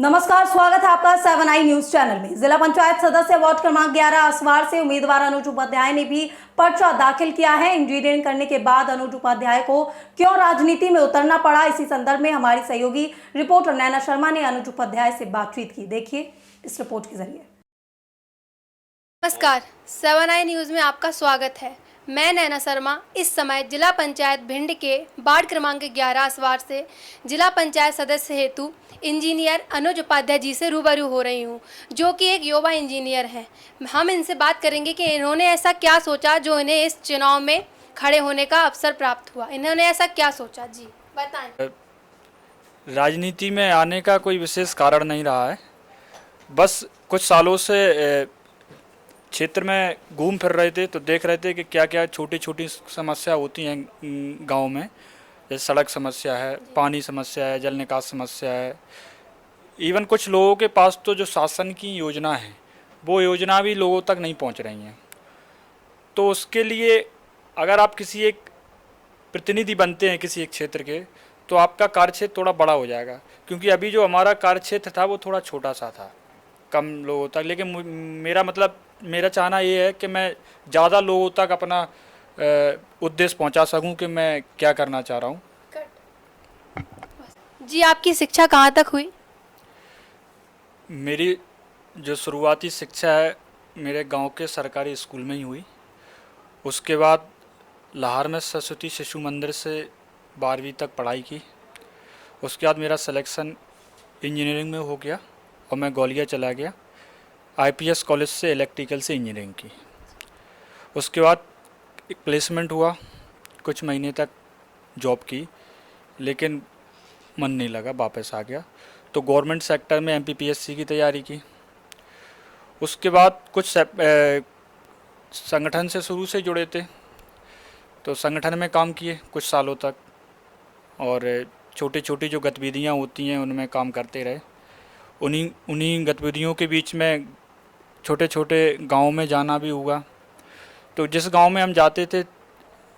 नमस्कार, स्वागत है आपका 7 आई न्यूज चैनल में। जिला पंचायत सदस्य वार्ड क्रमांक 11 असवार से उम्मीदवार अनुज उपाध्याय ने भी पर्चा दाखिल किया है। इंजीनियरिंग करने के बाद अनुज उपाध्याय को क्यों राजनीति में उतरना पड़ा, इसी संदर्भ में हमारी सहयोगी रिपोर्टर नैना शर्मा ने अनुज उपाध्याय से बातचीत की। देखिए इस रिपोर्ट के जरिए। नमस्कार, 7 आई न्यूज़ में आपका स्वागत है। मैं नैना शर्मा इस समय जिला पंचायत भिंड के वार्ड क्रमांक 11 असवार से जिला पंचायत सदस्य हेतु इंजीनियर अनुज उपाध्याय जी से रूबरू हो रही हूँ, जो कि एक युवा इंजीनियर हैं। हम इनसे बात करेंगे कि इन्होंने ऐसा क्या सोचा जो इन्हें इस चुनाव में खड़े होने का अवसर प्राप्त हुआ। इन्होंने ऐसा क्या सोचा, जी बताएं। राजनीति में आने का कोई विशेष कारण नहीं रहा है। बस कुछ सालों से क्षेत्र में घूम फिर रहे थे तो देख रहे थे कि क्या क्या छोटी छोटी समस्या होती हैं गांव में। जैसे सड़क समस्या है, पानी समस्या है, जल निकास समस्या है। इवन कुछ लोगों के पास तो जो शासन की योजना है वो योजना भी लोगों तक नहीं पहुंच रही हैं। तो उसके लिए अगर आप किसी एक प्रतिनिधि बनते हैं किसी एक क्षेत्र के, तो आपका कार्यक्षेत्र थोड़ा बड़ा हो जाएगा। क्योंकि अभी जो हमारा कार्यक्षेत्र था वो थोड़ा छोटा सा था, कम लोगों तक। लेकिन मेरा चाहना ये है कि मैं ज़्यादा लोगों तक अपना उद्देश्य पहुंचा सकूं कि मैं क्या करना चाह रहा हूं। जी, आपकी शिक्षा कहाँ तक हुई? मेरी जो शुरुआती शिक्षा है मेरे गांव के सरकारी स्कूल में ही हुई। उसके बाद लाहौर में सरस्वती शिशु मंदिर से 12वीं तक पढ़ाई की। उसके बाद मेरा सिलेक्शन इंजीनियरिंग में हो गया और मैं ग्वालियर चला गया। आईपीएस कॉलेज से इलेक्ट्रिकल से इंजीनियरिंग की। उसके बाद एक प्लेसमेंट हुआ, कुछ महीने तक जॉब की, लेकिन मन नहीं लगा, वापस आ गया। तो गवर्नमेंट सेक्टर में एमपीपीएससी की तैयारी की। उसके बाद कुछ संगठन से शुरू से जुड़े थे तो संगठन में काम किए कुछ सालों तक, और छोटी छोटी जो गतिविधियां होती हैं उनमें काम करते रहे। उन्हीं गतिविधियों के बीच में छोटे छोटे गाँव में जाना भी हुआ। तो जिस गांव में हम जाते थे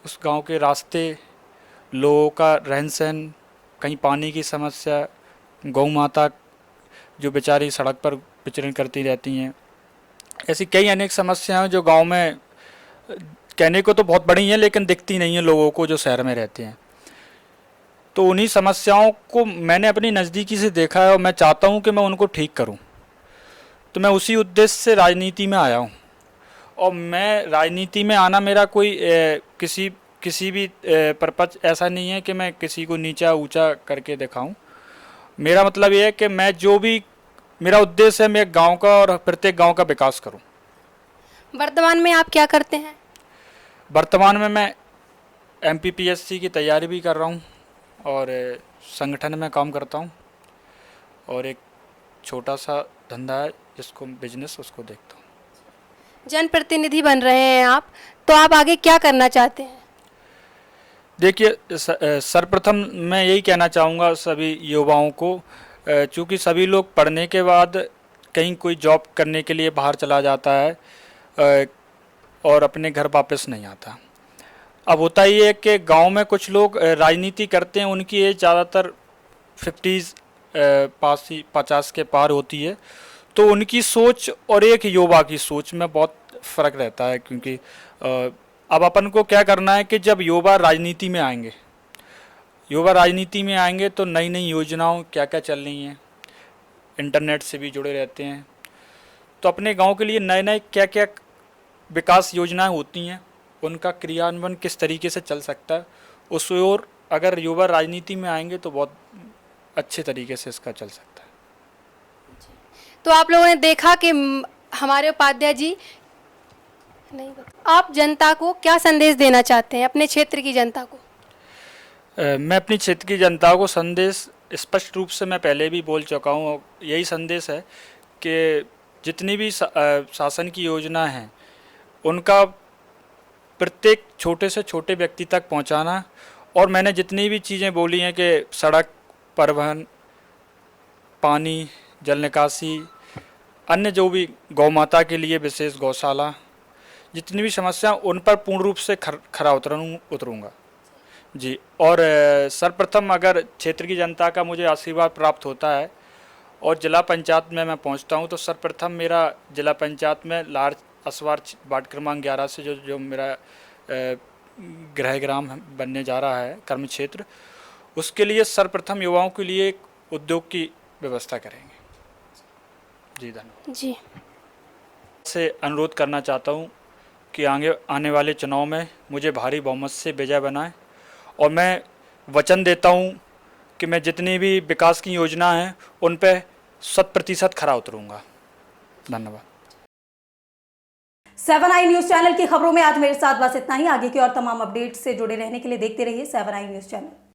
उस गांव के रास्ते, लोगों का रहन सहन, कहीं पानी की समस्या, गौ माता जो बेचारी सड़क पर विचरण करती रहती हैं, ऐसी कई अनेक समस्याएं जो गांव में कहने को तो बहुत बड़ी हैं लेकिन दिखती नहीं हैं लोगों को जो शहर में रहते हैं। तो उन्हीं समस्याओं को मैंने अपनी नज़दीकी से देखा है और मैं चाहता हूं कि मैं उनको ठीक करूं। तो मैं उसी उद्देश्य से राजनीति में आया हूं। और मैं राजनीति में आना मेरा कोई किसी भी पर्पज ऐसा नहीं है कि मैं किसी को नीचा ऊंचा करके दिखाऊं। मेरा मतलब ये है कि मैं जो भी मेरा उद्देश्य है, मैं गांव का और प्रत्येक गांव का विकास करूं। वर्तमान में आप क्या करते हैं? वर्तमान में मैं एमपीपीएससी की तैयारी भी कर रहा हूं और संगठन में काम करता हूं, और एक छोटा सा धंधा है जिसको बिजनेस, उसको देखता हूं। जनप्रतिनिधि बन रहे हैं आप, तो आप आगे क्या करना चाहते हैं? देखिए, सर्वप्रथम मैं यही कहना चाहूँगा सभी युवाओं को, चूँकि सभी लोग पढ़ने के बाद कहीं कोई जॉब करने के लिए बाहर चला जाता है और अपने घर वापस नहीं आता। अब होता ये है कि गांव में कुछ लोग राजनीति करते हैं, उनकी एज ज़्यादातर 50 के पार होती है। तो उनकी सोच और एक युवा की सोच में बहुत फ़र्क रहता है। क्योंकि अब अपन को क्या करना है कि जब युवा राजनीति में आएंगे तो नई नई योजनाओं क्या क्या चल रही हैं, इंटरनेट से भी जुड़े रहते हैं। तो अपने गांव के लिए नए नए क्या क्या विकास योजनाएं होती हैं, उनका क्रियान्वयन किस तरीके से चल सकता है, उस ओर अगर युवा राजनीति में आएंगे तो बहुत अच्छे तरीके से इसका चल सकता है। तो आप लोगों ने देखा कि हमारे उपाध्याय जी आप जनता को क्या संदेश देना चाहते हैं, अपने क्षेत्र की जनता को? मैं अपनी क्षेत्र की जनता को संदेश स्पष्ट रूप से मैं पहले भी बोल चुका हूँ। यही संदेश है कि जितनी भी शासन की योजना है उनका प्रत्येक छोटे से छोटे व्यक्ति तक पहुँचाना। और मैंने जितनी भी चीज़ें बोली हैं कि सड़क, परिवहन, पानी, जल निकासी, अन्य जो भी गौ माता के लिए विशेष गौशाला, जितनी भी समस्या उन पर पूर्ण रूप से खरा उतरूँगा जी। और सर्वप्रथम अगर क्षेत्र की जनता का मुझे आशीर्वाद प्राप्त होता है और जिला पंचायत में मैं पहुंचता हूं तो सर्वप्रथम मेरा जिला पंचायत में लार्ज असवार वार्ड क्रमांक 11 से जो मेरा गृह ग्राम बनने जा रहा है कर्म क्षेत्र, उसके लिए सर्वप्रथम युवाओं के लिए एक उद्योग की व्यवस्था करेंगे। जी धन्यवाद। जी से अनुरोध करना चाहता हूं कि आने वाले चुनाव में मुझे भारी बहुमत से विजय बनाएं और मैं वचन देता हूं कि मैं जितनी भी विकास की योजना हैं उन पे 100% खरा उतरूंगा। धन्यवाद। 7 आई न्यूज चैनल की खबरों में आज मेरे साथ बस इतना ही। आगे की और तमाम अपडेट से जुड़े रहने के लिए देखते रहिए 7 आई न्यूज चैनल।